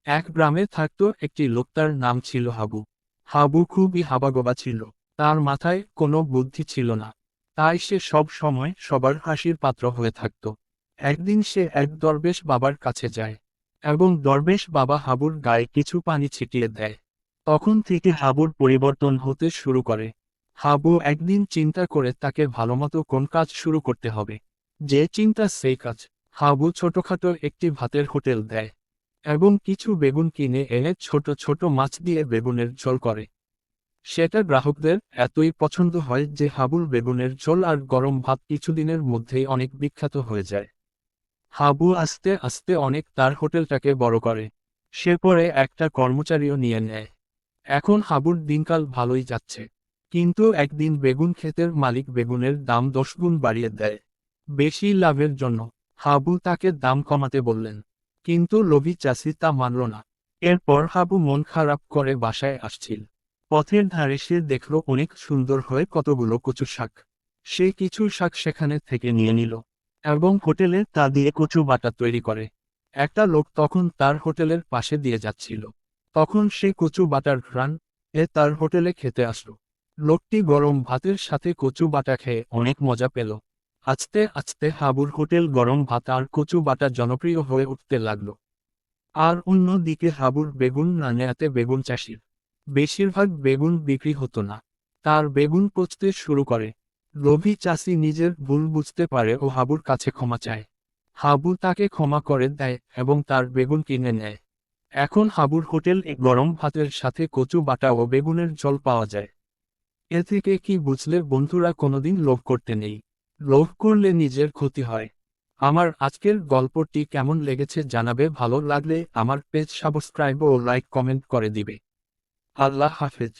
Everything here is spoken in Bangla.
এক গ্রামে থাকতো একটি লোক, তার নাম ছিল হাবু। হাবু খুবই হাবাগোবা ছিল। তার মাথায় কোনো বুদ্ধি ছিল না। তাই সে সব সময় সবার হাসির পাত্র হয়ে থাকত। একদিন সে এক দরবেশ বাবার কাছে যায় এবং দরবেশ বাবা হাবুর গায়ে কিছু পানি ছিটিয়ে দেয়। তখন থেকে হাবুর পরিবর্তন হতে শুরু করে। হাবু একদিন চিন্তা করে তাকে ভালোমতো কোন কাজ শুরু করতে হবে। যে চিন্তা সেই কাজ। হাবু ছোটখাটো একটি ভাতের হোটেল দেয় এবং কিছু বেগুন কিনে এনে ছোট ছোট মাছ দিয়ে বেগুনের ঝোল করে। সেটা গ্রাহকদের এতই পছন্দ হয় যে হাবুর বেগুনের ঝোল আর গরম ভাত কিছুদিনের মধ্যেই অনেক বিখ্যাত হয়ে যায়। হাবু আস্তে আস্তে অনেক তার হোটেলটাকে বড় করে। সে পরে একটা কর্মচারীও নিয়ে নেয়। এখন হাবুর দিনকাল ভালোই যাচ্ছে। কিন্তু একদিন বেগুন ক্ষেতের মালিক বেগুনের দাম 10 গুণ বাড়িয়ে দেয় বেশি লাভের জন্য। হাবু তাকে দাম কমাতে বললেন, কিন্তু লোভী চাষি তা মানল না। এরপর হাবু মন খারাপ করে বাসায় আসছিল। পথের ধারে সে দেখল অনেক সুন্দর হয়ে কতগুলো কচু শাক। সে কিছু শাক সেখানে থেকে নিয়ে নিল এবং হোটেলে তা দিয়ে কচু বাটা তৈরি করে। একটা লোক তখন তার হোটেলের পাশে দিয়ে যাচ্ছিল। তখন সে কচু বাটার ঘ্রাণ তার হোটেলে খেতে আসলো। লোকটি গরম ভাতের সাথে কচু বাটা খেয়ে অনেক মজা পেল। আস্তে আস্তে হাবুর হোটেল গরম ভাত আর কচু বাটা জনপ্রিয় হয়ে উঠতে লাগলো। আর অন্যদিকে হাবুর বেগুন না নেয়াতে বেগুন চাষির বেশিরভাগ বেগুন বিক্রি হতো না। তার বেগুন পচতে শুরু করে। লোভী চাষি নিজের ভুল বুঝতে পারে ও হাবুর কাছে ক্ষমা চায়। হাবু তাকে ক্ষমা করে দেয় এবং তার বেগুন কিনে নেয়। এখন হাবুর হোটেলে গরম ভাতের সাথে কচু বাটা ও বেগুনের ঝোল পাওয়া যায়। এ থেকে কি বুঝলে বন্ধুরা, কোনোদিন লোভ করতে নেই। লোভ করলে নিজের ক্ষতি হয়। আমার আজকের গল্পটি কেমন লেগেছে জানাবে, ভালো লাগলে আমার পেজ সাবস্ক্রাইব ও লাইক কমেন্ট করে দিবে। আল্লাহ হাফেজ।